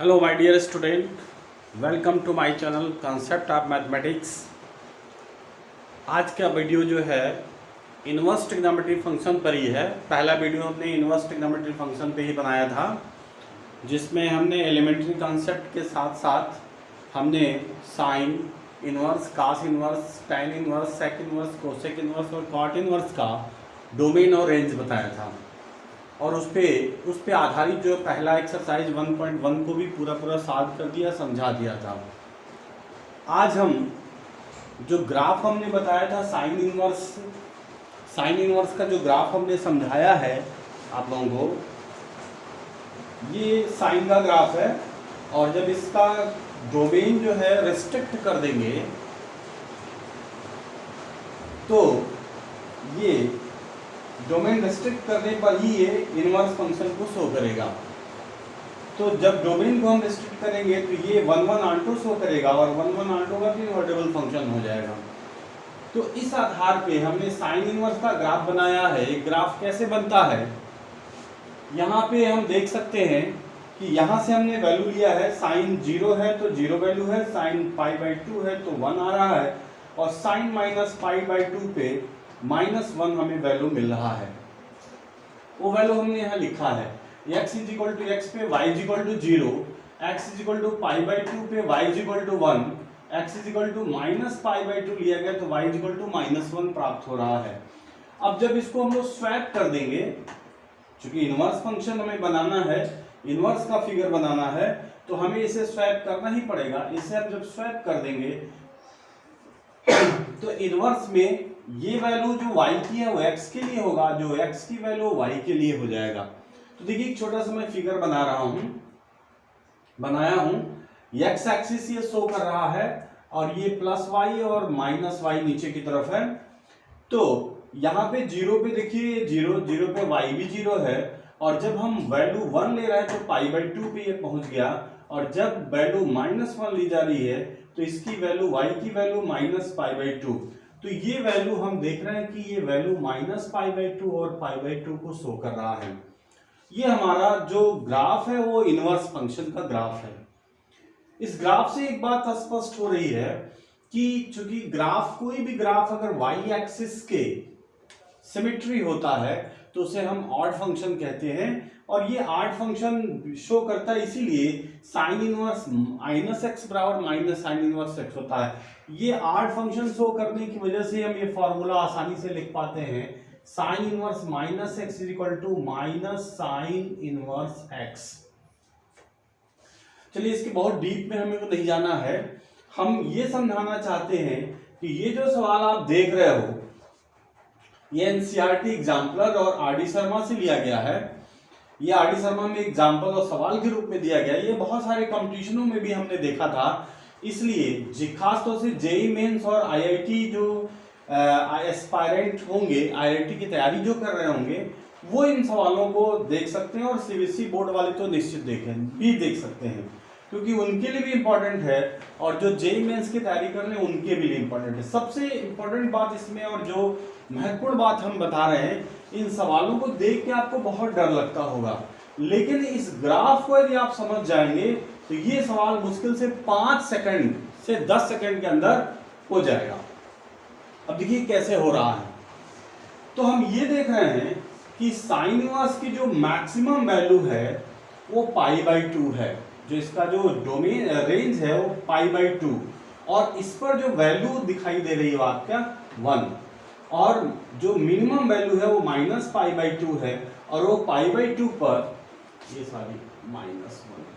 Hello my dear student, welcome to my channel concept of mathematics. आज का video जो है इनवर्स ट्रिग्नोमेट्री फंक्शन पर ही है। पहला वीडियो हमने इनवर्स ट्रिग्नोमेट्री फंक्शन पे ही बनाया था, जिसमें हमने एलिमेंट्री कॉन्सेप्ट के साथ साथ हमने sine inverse, cos inverse, tan inverse, sec inverse, cosec inverse और कॉट इनवर्स का डोमेन और रेंज बताया था। और उस पे आधारित जो पहला एक्सरसाइज 1.1 को भी पूरा सॉल्व कर दिया, समझा दिया था। आज हम जो ग्राफ हमने बताया था साइन इनवर्स का जो ग्राफ हमने समझाया है आप लोगों को, ये साइन का ग्राफ है। और जब इसका डोमेन जो है रिस्ट्रिक्ट कर देंगे तो ये डोमेन रिस्ट्रिक्ट करने पर ही ये इनवर्स फंक्शन को शो करेगा। तो जब डोमेन को हम रिस्ट्रिक्ट करेंगे तो ये 1 ऑन टू शो करेगा और 1 ऑन टू का भी इन्वर्टेबल फंक्शन हो जाएगा। तो इस आधार पे हमने साइन इनवर्स का ग्राफ बनाया है। एक ग्राफ कैसे बनता है, यहाँ पे हम देख सकते हैं कि यहाँ से हमने वैल्यू लिया है। साइन 0 है तो 0 वैल्यू है, साइन π/2 है तो 1 आ रहा है, और साइन -π/2 पे -1 हमें वैल्यू मिल रहा है। वो वैल्यू हमने यहाँ लिखा है, x = x पे y = 0, x = π/2 पे y = 1, x = -π/2 लिया गया तो y = -1 प्राप्त हो रहा है। अब जब इसको हम लोग स्वैप कर देंगे, चूंकि इनवर्स फंक्शन हमें बनाना है, इनवर्स का फिगर बनाना है, तो हमें इसे स्वैप करना ही पड़ेगा। इसे हम जब स्वैप कर देंगे तो इनवर्स में ये वैल्यू जो y की है वो x के लिए होगा, जो x की वैल्यू y के लिए हो जाएगा। तो देखिए एक छोटा सा मैं फिगर बनाया हूं। x एक्सिस ये शो कर रहा है और ये +y और -y नीचे की तरफ है। तो यहाँ पे 0 पे देखिए 0 पे y भी 0 है, और जब हम वैल्यू 1 ले रहे हैं तो π/2 पे ये पहुंच गया, और जब वैल्यू -1 ली जा रही है तो इसकी वैल्यू y की वैल्यू -π/2। तो ये वैल्यू हम देख रहे हैं कि ये वैल्यू -π/2 और π/2 को शो कर रहा है। ये हमारा जो ग्राफ है वो इनवर्स फंक्शन का ग्राफ है। इस ग्राफ से एक बात स्पष्ट हो रही है कि चूंकि ग्राफ, कोई भी ग्राफ अगर y एक्सिस के सिमेट्री होता है तो उसे हम ऑड फंक्शन कहते हैं। और ये ऑड फंक्शन शो करता है इसीलिए साइन इनवर्स -x बराबर -sin इनवर्स x होता है। ये ऑड फंक्शन शो करने की वजह से हम ये फॉर्मूला आसानी से लिख पाते हैं, sign inverse -x = -sin inverse x। चलिए इसके बहुत डीप में हमें को नहीं जाना है, हम ये समझाना चाहते हैं कि ये जो सवाल आप देख रहे हो ये एनसीईआरटी एग्जाम्पलर और आर.डी. शर्मा से लिया गया है। ये आर.डी. शर्मा में एग्जाम्पल और सवाल के रूप में दिया गया। ये बहुत सारे कंपटीशनों में भी हमने देखा था, इसलिए खास तौर से जेईई मेंस और आईआईटी जो एस्पायरेंट होंगे, आईआईटी की तैयारी जो कर रहे होंगे, वो इन सवालों को देख सकते हैं। और सीबीएसई बोर्ड वाले तो निश्चित देख सकते हैं, क्योंकि उनके लिए भी इंपॉर्टेंट है, और जो जेईई मेंस की तैयारी कर रहे हैं उनके भी लिए इंपॉर्टेंट है। सबसे इंपॉर्टेंट बात इसमें और जो महत्वपूर्ण बात हम बता रहे हैं, इन सवालों को देख के आपको बहुत डर लगता होगा, लेकिन इस ग्राफ को यदि आप समझ जाएंगे तो ये सवाल मुश्किल से 5 सेकंड से 10 सेकंड के अंदर हो जाएगा। अब देखिए कैसे हो रहा है। तो हम ये देख रहे हैं कि साइन इनवर्स की जो मैक्सिमम वैल्यू है वो π/2 है, जो इसका जो डोमेन रेंज है वो π/2, और इस पर जो वैल्यू दिखाई दे रही है आपका 1, और जो मिनिमम वैल्यू है वो -π/2 है, और वो π/2 पर ये सारी -1,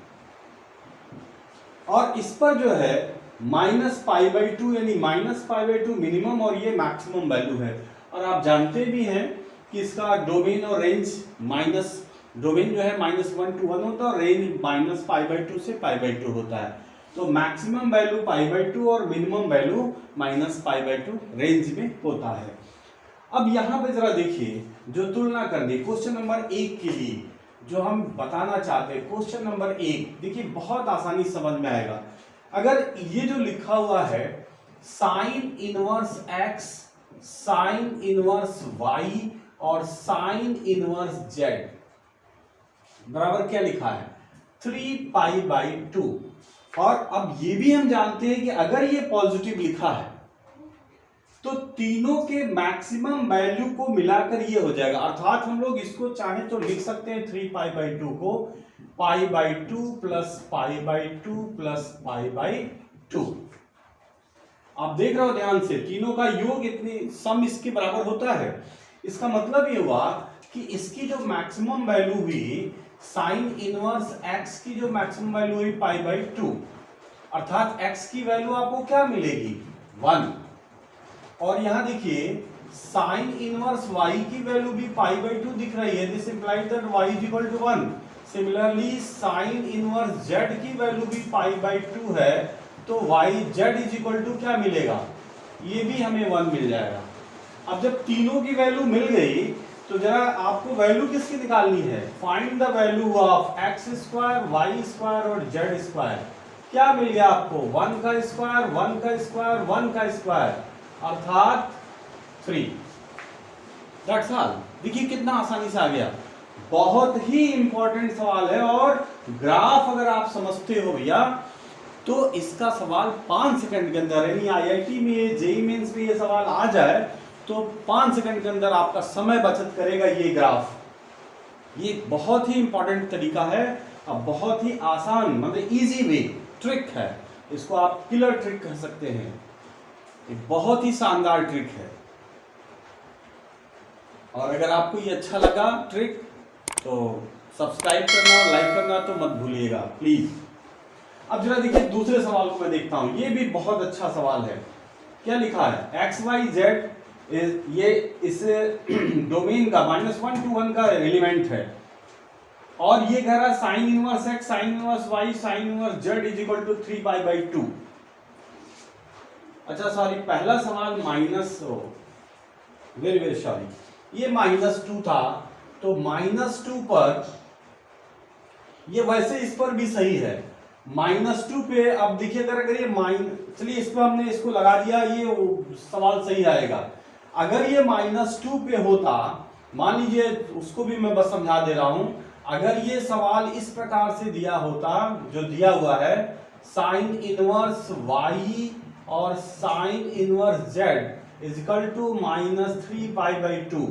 और इस पर जो है -π/2 यानी -π/2 मिनिमम और ये मैक्सिमम वैल्यू है। और आप जानते भी हैं कि इसका डोमेन और रेंज डोमेन जो है -1 to 1 होता है, और रेंज -π/2 से π/2 होता है। तो मैक्सिमम वैल्यू π/2 और मिनिमम वैल्यू -π/2 रेंज में होता है। अब यहां पे जरा देखिए, जो तुलना करनी क्वेश्चन नंबर 1 के लिए जो हम बताना चाहते हैं, क्वेश्चन नंबर 1 देखिए बहुत आसानी समझ में आएगा। अगर ये जो लिखा हुआ है sine inverse x, sine inverse y और साइन इनवर्स z बराबर क्या लिखा है, 3π/2। और अब ये भी हम जानते हैं कि अगर ये पॉजिटिव लिखा है तो तीनों के मैक्सिमम वैल्यू को मिलाकर ये हो जाएगा, अर्थात हम लोग इसको चाहे तो लिख सकते हैं 3π/2 को π/2 प्लस π/2 प्लस π/2। आप देख रहे हो ध्यान से, तीनों का योग इतनी सम इसके बराबर होता है। इसका मतलब ये हुआ कि इसकी जो मैक्सिमम वैल्यू हुई साइन इनवर्स x की जो मैक्सिमम वैल्यू हुई π/2, अर्थात x की वैल्यू आपको क्या मिलेगी 1। और यहां देखिए साइन इनवर्स y की वैल्यू भी π/2 दिख रही है, this implies that y is equal to 1। Similarly sine inverse z की वैल्यू भी π/2 है, तो yz इज इक्वल टू क्या मिलेगा, ये भी हमें 1 मिल जाएगा। अब जब तीनों की वैल्यू मिल गई तो जरा आपको वैल्यू किसकी निकालनी है, find the value of x square y square और z स्क्वायर। क्या मिल गया आपको 1 का स्क्वायर 1 का स्क्वायर 1 का स्क्वायर अर्थात 3। That's all. देखिए कितना आसानी से आ गया, बहुत ही इंपॉर्टेंट सवाल है। और ग्राफ अगर आप समझते हो भैया तो इसका सवाल 5 सेकंड के अंदर, यानी आईआईटी में जेईई मेंस में ये सवाल आ जाए तो 5 सेकंड के अंदर आपका समय बचत करेगा ये ग्राफ। ये बहुत ही इंपॉर्टेंट तरीका है, अब बहुत ही आसान मतलब इजी वे ट्रिक है, इसको आप किलर ट्रिक कह सकते हैं। ये बहुत ही शानदार ट्रिक है। और अगर आपको ये अच्छा लगा ट्रिक तो सब्सक्राइब करना और लाइक करना तो मत भूलिएगा प्लीज। अब जरा देखिए दूसरे सवाल को मैं देखता हूं, ये भी बहुत अच्छा सवाल है। क्या लिखा है XYZ ये इस डोमेन का -1 to 1 का एलिमेंट है और ये कह रहा है sine inverse x sine inverse y sine inverse z is equal to 3π/2। अच्छा सॉरी, पहला सवाल वेरी वेरी सॉरी, ये -2 था तो -2 पर ये वैसे इस पर भी सही है -2 पे। अब देखिए अगर ये चलिए इस पर हमने इसको लगा दिया, ये सवाल सही आएगा। अगर ये -2 पे होता, मान लीजिए उसको भी मैं बस समझा दे रहा हूं, अगर ये सवाल इस प्रकार से दिया होता जो दिया हुआ है साइन इनवर्स y और sine inverse z is equal to -3π/2,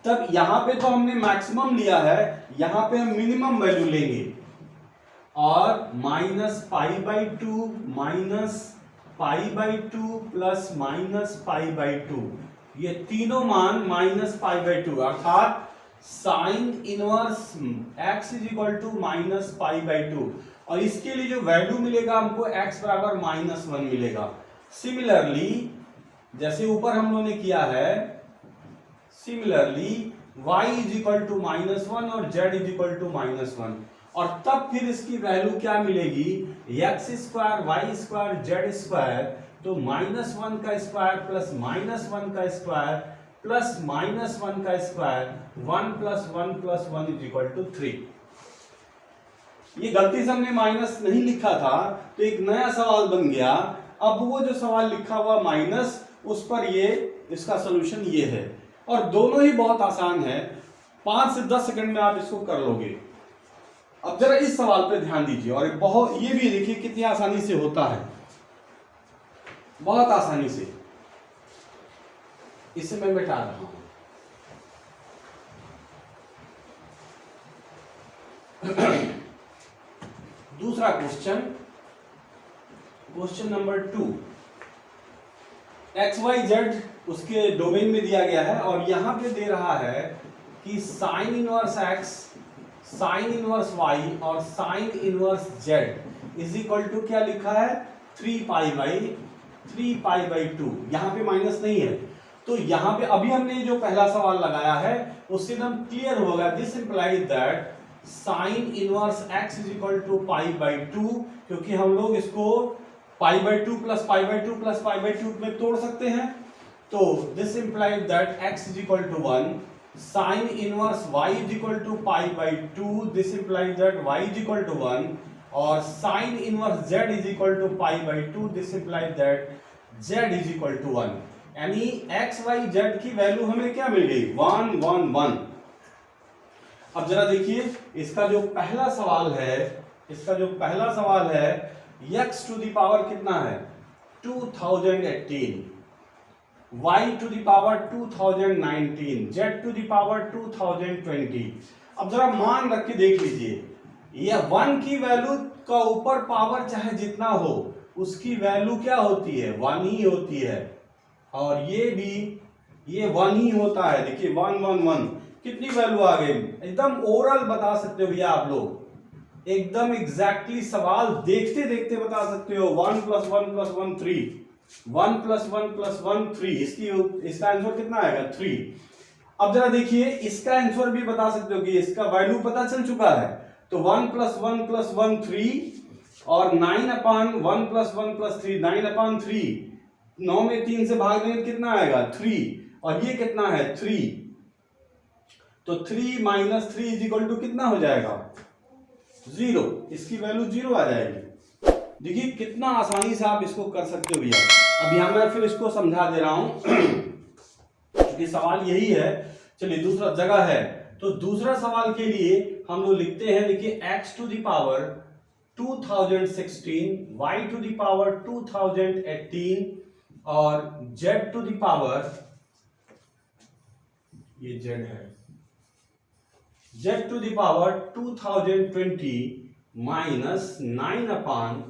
तब यहां पे तो हमने मैक्सिमम लिया है, यहां पे हम मिनिमम वैल्यू लेंगे और -π/2 -π/2 प्लस -π/2, ये तीनों मान -π/2 अर्थात sine inverse x is equal to -π/2। और इसके लिए जो वैल्यू मिलेगा हमको x बराबर -1 मिलेगा। सिमिलरली जैसे ऊपर हम लोगों ने किया है, similarly y is equal to -1 और z इज इक्वल टू -1, और तब फिर इसकी वैल्यू क्या मिलेगी x square y square z square, तो -1 का स्क्वायर प्लस -1 का स्क्वायर प्लस -1 का स्क्वायर 1 + 1 + 1 इज इक्वल टू 3। ये गलती से हमने माइनस नहीं लिखा था तो एक नया सवाल बन गया। अब वो जो सवाल लिखा हुआ माइनस, उस पर ये इसका सोल्यूशन ये है, और दोनों ही बहुत आसान है, 5 से 10 सेकंड में आप इसको कर लोगे। अब जरा इस सवाल पे ध्यान दीजिए, और ये भी देखिए कितनी आसानी से होता है, बहुत आसानी से। इसे मैं मिटा रहा हूं। दूसरा क्वेश्चन नंबर 2, XYZ उसके डोमेन में दिया गया है और यहां पे दे रहा है कि sine inverse x sine inverse y और sine inverse z is equal to क्या लिखा है 3π/2। यहां पे माइनस नहीं है, तो यहां पे अभी हमने जो पहला सवाल लगाया है उससे एकदम क्लियर होगा। This implies that sine inverse x is equal to π/2, क्योंकि हम लोग इसको π/2 प्लस π/2 प्लस π/2 में तोड़ सकते हैं। तो this implies that x is equal to 1, sine inverse y is equal to π/2, this implies that y is equal to 1, और sine inverse z is equal to π/2, this implies that z is equal to 1। यानी x y z की वैल्यू हमें क्या मिल गई 1 1 1। अब जरा देखिए इसका जो पहला सवाल है, x टू द पावर कितना है 2018, y to the power 2019, z to the power 2020। अब जरा मान रख के देख लीजिए, ये 1 की वैल्यू का ऊपर पावर चाहे जितना हो उसकी वैल्यू क्या होती है 1 ही होती है, और ये भी ये 1 ही होता है। देखिए 1 1 1 कितनी वैल्यू आ गई, एकदम ओरल बता सकते हो भैया आप लोग, एकदम एग्जैक्टली सवाल देखते देखते बता सकते हो। 1 + 1 + 1 3, 1 + 1 + 1 3, इसका आंसर कितना आएगा 3। अब जरा देखिए इसका आंसर भी बता सकते हो कि इसका वैल्यू पता चल चुका है, तो 1 + 1 + 1 3 और 9/1 + 1 + 3 9/3, 9 में 3 से भाग देंगे कितना आएगा 3, और ये कितना है 3, तो 3 - 3 = कितना हो जाएगा 0, इसकी वैल्यू 0 आ जाएगी। देखिए कितना आसानी से आप इसको कर सकते हो भैया। अब यहां मैं फिर इसको समझा दे रहा हूं क्योंकि सवाल यही है। चलिए दूसरा जगह है, तो दूसरा सवाल के लिए हम लोग लिखते हैं, देखिए x to the power 2016, y to the power 2018 और z टू द पावर, ये z है, z to the power 2020 minus 9/,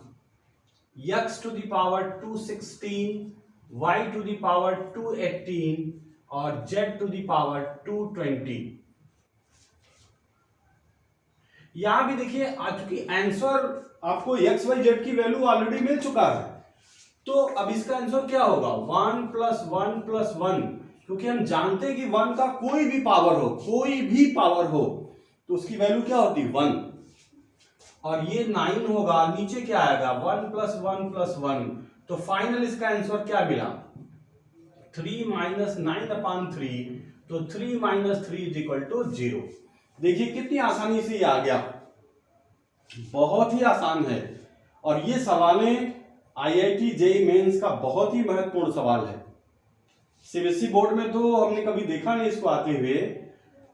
x to the power 216, y to the power 218 और z टू द पावर 220। यहां भी देखिए चूंकि आंसर आपको x y z की वैल्यू ऑलरेडी मिल चुका है, तो अब इसका आंसर क्या होगा 1 + 1 + 1, क्योंकि हम जानते हैं कि 1 का कोई भी पावर हो तो उसकी वैल्यू क्या होती है 1, और ये 9 होगा, नीचे क्या आएगा 1 + 1 + 1, तो फाइनल इसका आंसर क्या मिला 3 - 9/3, तो 3 - 3 = 0। देखिए कितनी आसानी से ये आ गया, बहुत ही आसान है। और ये सवालें IIT JEE मेंस का बहुत ही महत्वपूर्ण सवाल है। CBSE बोर्ड में तो हमने कभी देखा नहीं इसको आते हुए,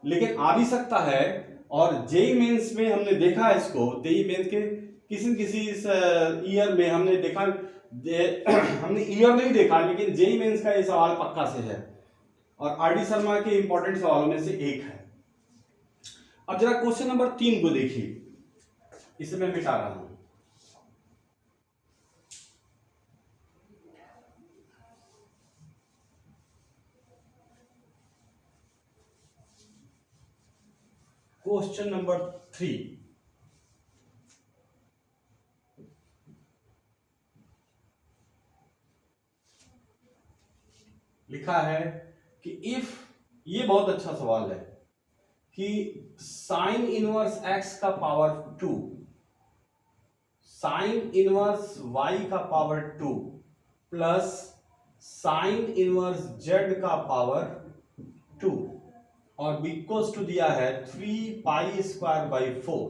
लेकिन आ भी सकता है, और JEE मेंस में हमने देखा है इसको। JEE मेंस के किसी ईयर में हमने देखा, हमने ईयर नहीं देखा, लेकिन JEE मेंस का ये सवाल पक्का से है और RD शर्मा के इंपॉर्टेंट सवालों में से एक है। अब जरा क्वेश्चन नंबर 3 को देखिए, इसे मैं मिटा रहा हूं। क्वेश्चन नंबर 3, लिखा है कि इफ, ये बहुत अच्छा सवाल है, कि sin इनवर्स x का पावर 2, sin इनवर्स y का power 2 plus sin inverse z का पावर 2 और बिकॉज टू दिया है 3π²/4।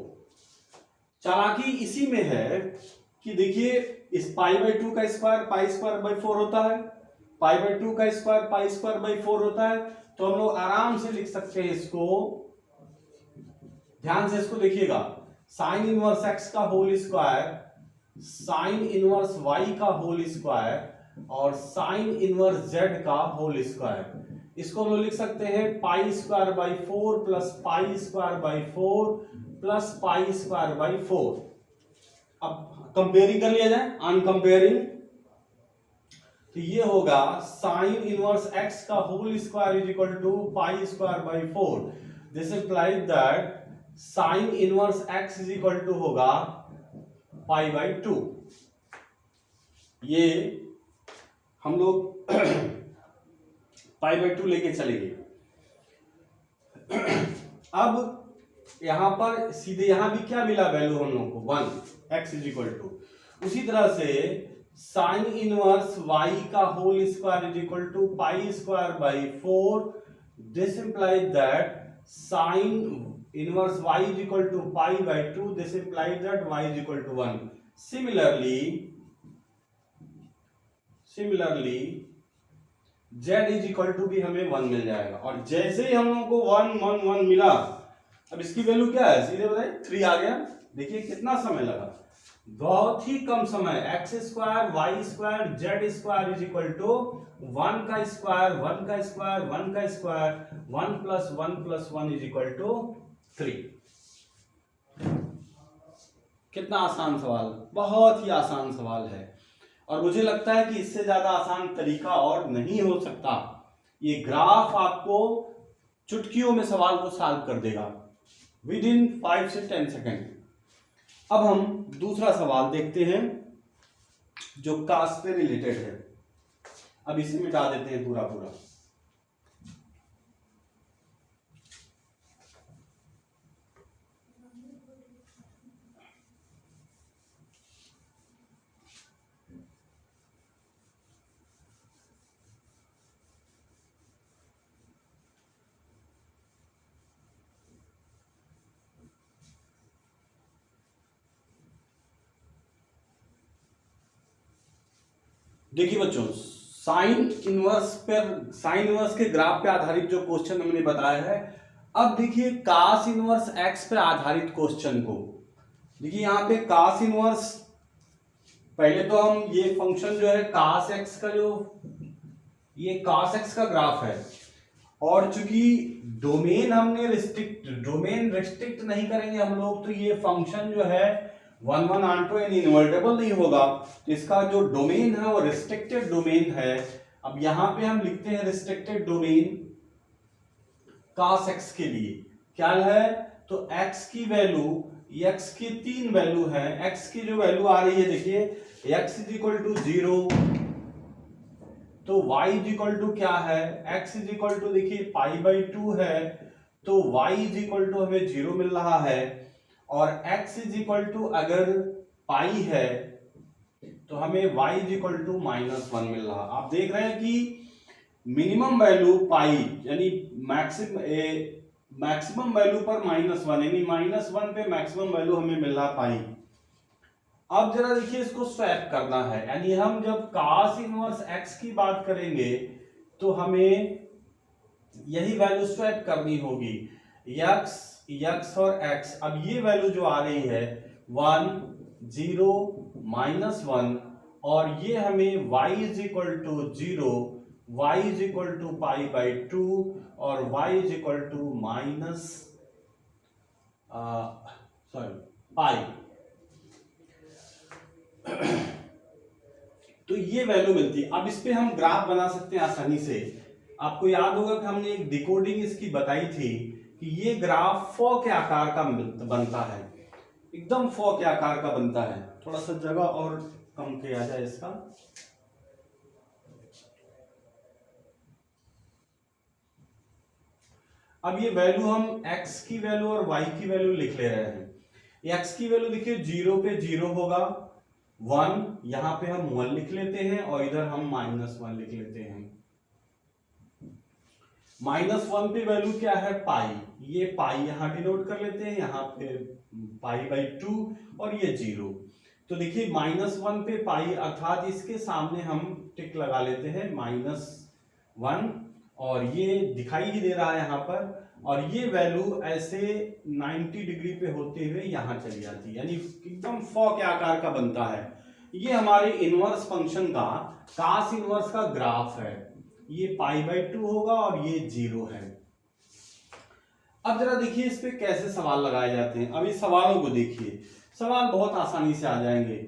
चालाकी इसी में है कि देखिए इस π/2 का स्क्वायर π²/4 होता है, π/2 का स्क्वायर π²/4 होता है, तो हम लोग आराम से लिख सकते हैं इसको। ध्यान से इसको देखिएगा, साइन इनवर्स x का whole square, sine inverse y का होल स्क्वायर और साइन इनवर्स z का होल स्क्वायर। इसको हम लोग लिख सकते हैं π²/4 प्लस π²/4 प्लस π²/4। अब कंपेयरिंग कर लिया जाए, अनकंपेयरिंग, तो ये होगा साइन इनवर्स x का whole square is equal to π²/4। This implies that sine inverse x is equal to होगा π/2। ये हम लोग π/2 लेके चलेंगे। अब यहां पर सीधे यहां भी क्या मिला वैल्यू हम लोग को 1, x इज इक्वल टू, उसी तरह से साइन इनवर्स y का whole square is equal to π²/4। This implies that sine inverse y is equal to π/2. This implies that y is equal to 1. Similarly z is equal to भी हमें 1 मिल जाएगा। और जैसे ही हम लोगों को 1 1 1 मिला, अब इसकी वैल्यू क्या है, सीधे बताइए 3 आ गया। देखिए कितना समय लगा, बहुत ही कम समय। X square y square z square is equal to 1 का स्क्वायर 1 का स्क्वायर 1 का square 1 plus 1 plus 1 is equal to 3। कितना आसान सवाल, बहुत ही आसान सवाल है, और मुझे लगता है कि इससे ज्यादा आसान तरीका और नहीं हो सकता। ये ग्राफ आपको चुटकियों में सवाल को सॉल्व कर देगा विद इन 5 से 10 सेकेंड। अब हम दूसरा सवाल देखते हैं जो कास्ट से रिलेटेड है। अब इसे मिटा देते हैं पूरा पूरा। देखिए बच्चों, साइन इनवर्स के ग्राफ पे आधारित जो क्वेश्चन हमने बताया है, अब देखिए कास इनवर्स एक्स पे आधारित क्वेश्चन को। देखिए यहाँ पे कास इनवर्स, पहले तो हम ये फंक्शन जो है कास एक्स का, जो ये कास एक्स का ग्राफ है, और चूंकि डोमेन रेस्ट्रिक्ट नहीं करेंगे हम लोग, तो ये फंक्शन जो है 1 1 ऑन्टो यानी इन्वर्टेबल नहीं होगा। तो इसका जो डोमेन है वो रिस्ट्रिक्टेड डोमेन है। अब यहां पे हम लिखते हैं रिस्ट्रिक्टेड डोमेन कास एक्स के लिए क्या है, तो x की वैल्यू, x की 3 वैल्यू है। x की जो वैल्यू आ रही है, देखिए x इज इक्वल टू 0, तो y इज इक्वल टू क्या है, x इज इक्वल टू देखिए π/2 है, तो y इज इक्वल टू हमें 0 मिल रहा है, और x इज इक्वल टू अगर पाई है तो हमें y इज इक्वल टू -1 मिल रहा। आप देख रहे हैं कि मिनिमम वैल्यू पाई यानी मैक्सिमम वैल्यू पर -1, यानी -1 पे मैक्सिमम वैल्यू हमें मिल रहा पाई। अब जरा देखिए इसको स्वैप करना है, यानी हम जब कास इनवर्स x की बात करेंगे तो हमें यही वैल्यू स्वैप करनी होगी, x और x। अब ये वैल्यू जो आ रही है 1 0 -1, और ये हमें y is equal to 0, y is equal to π/2 और y is equal to pi. तो ये वैल्यू मिलती है। अब इस पे हम ग्राफ बना सकते हैं आसानी से। आपको याद होगा कि हमने एक डिकोडिंग इसकी बताई थी कि ये ग्राफ फॉ के आकार का बनता है, एकदम फॉ के आकार का बनता है। थोड़ा सा जगह और कम किया जाए इसका। अब ये वैल्यू हम x की वैल्यू और y की वैल्यू लिख ले रहे हैं। x की वैल्यू देखिए 0 पे 0 होगा, 1 यहां पे हम 1 लिख लेते हैं और इधर हम -1 लिख लेते हैं। -1 पे वैल्यू क्या है, पाई, ये पाई यहां डिनोट कर लेते हैं, यहाँ पे π/2 और ये 0। तो देखिए -1 पे पाई, अर्थात इसके सामने हम टिक लगा लेते हैं -1, और ये दिखाई ही दे रहा है यहाँ पर, और ये वैल्यू ऐसे 90 डिग्री पे होते हुए यहाँ चली जाती है, यानी एकदम फॉ के आकार का बनता है। ये हमारे इनवर्स फंक्शन का, कास इनवर्स का ग्राफ है। ये π/2 होगा और ये 0 है। अब जरा देखिए इस पे कैसे सवाल लगाए जाते हैं। अब इस सवालों को देखिए, सवाल बहुत आसानी से आ जाएंगे।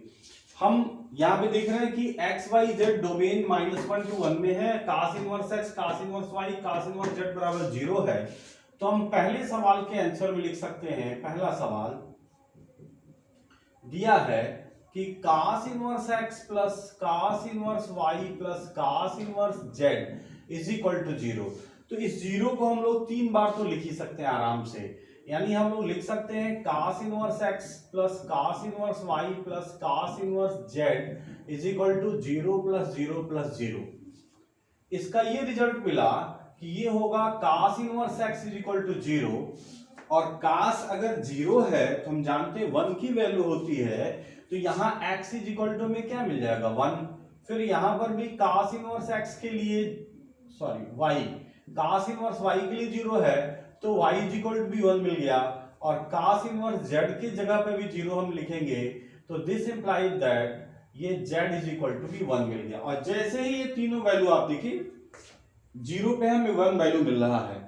हम यहाँ पे देख रहे हैं कि x y z domain -1 to 1 में है, cos inverse x cos inverse y cos inverse z बराबर 0 है। तो हम पहले सवाल के आंसर में लिख सकते हैं, पहला सवाल दिया है कि cos inverse x plus cos inverse y plus cos inverse z is equal to 0। तो इस 0 को हम लोग 3 बार तो लिख ही सकते हैं आराम से, यानी हम लोग लिख सकते हैं cos inverse x plus cos inverse y plus cos inverse z is equal to 0 + 0 + 0। इसका ये रिजल्ट मिला कि ये होगा cos inverse x is equal to 0, और कास अगर 0 है तो हम जानते हैं 1 की वैल्यू होती है, तो यहाँ x इज इक्वल टू में क्या मिल जाएगा 1। फिर यहां पर भी कास इनवर्स x के लिए, सॉरी y, कास इनवर्स y के लिए 0 है, तो y इज इक्वल टू भी 1 मिल गया, और cos इनवर्स z की जगह पे भी 0 हम लिखेंगे, तो दिस इंप्लाइज दैट ये z इज इक्वल टू भी 1 मिल गया। और जैसे ही ये तीनों वैल्यू आप देखिए 0 पे हमें 1 वैल्यू मिल रहा है,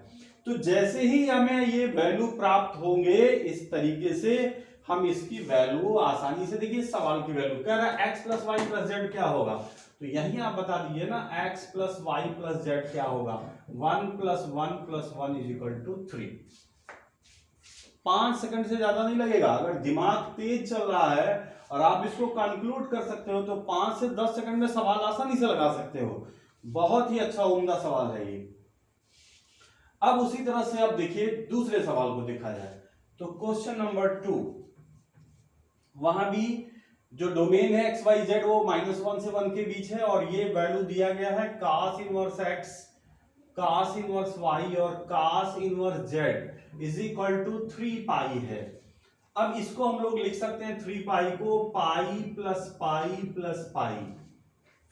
तो जैसे ही हमें ये वैल्यू प्राप्त होंगे इस तरीके से हम इसकी वैल्यू आसानी से, देखिए सवाल की वैल्यू कह रहा है x plus y plus z क्या होगा, तो यही आप बता दीजिए ना, x plus y plus z क्या होगा, 1 plus 1 plus 1 is equal to 3। 5 second से ज्यादा नहीं लगेगा। अगर दिमाग तेज चल रहा है और आप इसको कंक्लूड कर सकते हो तो 5 से 10 सेकंड में सवाल आसानी से लगा सकते हो। बहुत ही अच्छा उम्दा सवाल है ये। अब उसी तरह से अब देखिए दूसरे सवाल को देखा जाए, तो क्वेश्चन नंबर 2, वहां भी जो डोमेन है एक्स वाई जेड वो -1 से 1 के बीच है, और ये वैल्यू दिया गया है cos inverse x, cos inverse y और cos inverse z is equal to 3 pi है। अब इसको हम लोग लिख सकते हैं 3 पाई को pi plus pi plus pi,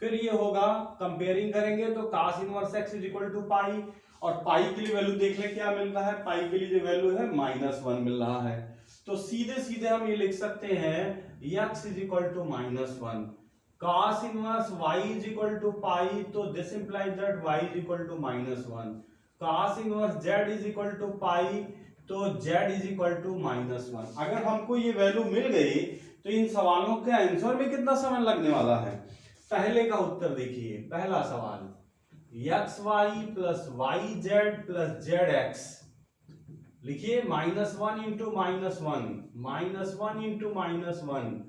फिर ये होगा कंपेयरिंग करेंगे तो cos inverse x is equal to pi, और पाई के लिए वैल्यू देख ले क्या मिल रहा है, पाई के लिए जो वैल्यू है -1 मिल रहा है, तो सीधे सीधे हम ये लिख सकते हैं x is equal to -1, cos inverse y is equal to pi, तो this implies that y is equal to -1, cos inverse z is equal to pi, तो z इज इक्वल टू -1। अगर हमको ये वैल्यू मिल गई तो इन सवालों के आंसर में कितना समय लगने वाला है। पहले का उत्तर देखिए, पहला सवाल x y plus y z plus z x, लिखिए -1 इंटू -1, -1 इंटू -1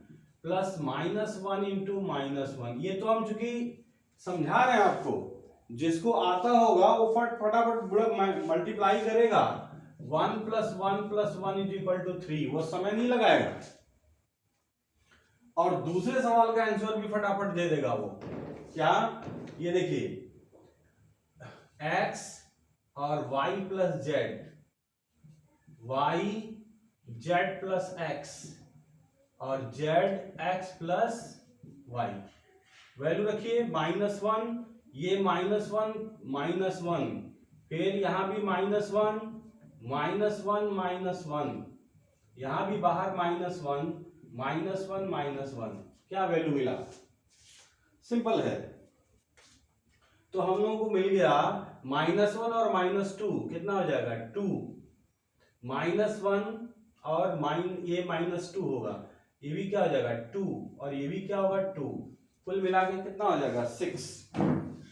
प्लस -1 इंटू -1। ये तो हम चूंकि समझा रहे हैं आपको, जिसको आता होगा वो फटाफट मल्टीप्लाई करेगा, 1 plus 1 plus 1 is equal to 3, वो समय नहीं लगाएगा, और दूसरे सवाल का आंसर भी फटाफट दे देगा वो। क्या, ये देखिए x और y plus Z, y z plus x और z x plus y, value रखिए -1, ये -1, फिर यहां भी -1, यहां भी बाहर -1, क्या वैल्यू मिला, सिंपल है। तो हम लोगों को मिल गया -1 और -2 कितना हो जाएगा 2, -1 और ये -2 होगा, ये भी क्या हो जाएगा 2 और ये भी क्या होगा 2, कुल मिला के कितना हो जाएगा 6।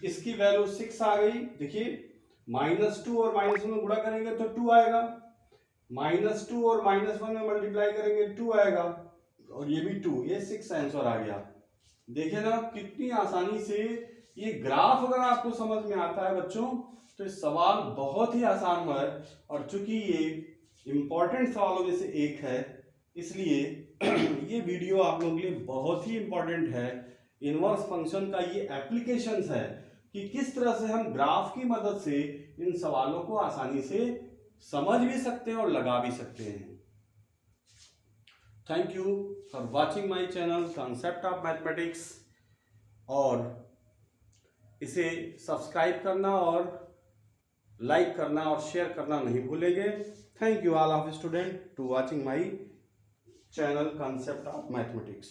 इसकी वैल्यू 6 आ गई। देखिए -2 और -1 में गुणा करेंगे तो 2 आएगा, -2 और -1 में मल्टीप्लाई करेंगे 2 आएगा, और ये भी 2, ये 6 आंसर आ गया। देखिए ना कितनी आसानी से ये ग्राफ अगर आपको समझ में आता है बच्चों तो इस सवाल बहुत ही आसान है, और चूंकि ये इंपॉर्टेंट सवालों में से एक है इसलिए ये वीडियो आप लोगों के लिए बहुत ही इंपॉर्टेंट है। इनवर्स फंक्शन का ये एप्लीकेशंस है कि किस तरह से हम ग्राफ की मदद से इन सवालों को आसानी से समझ भी सकते हैं और लगा भी सकते हैं। Thank you for watching my channel concept of mathematics, और इसे सब्सक्राइब करना और लाइक करना और शेयर करना नहीं भूलेंगे। Thank you all of student to watching my channel concept of mathematics.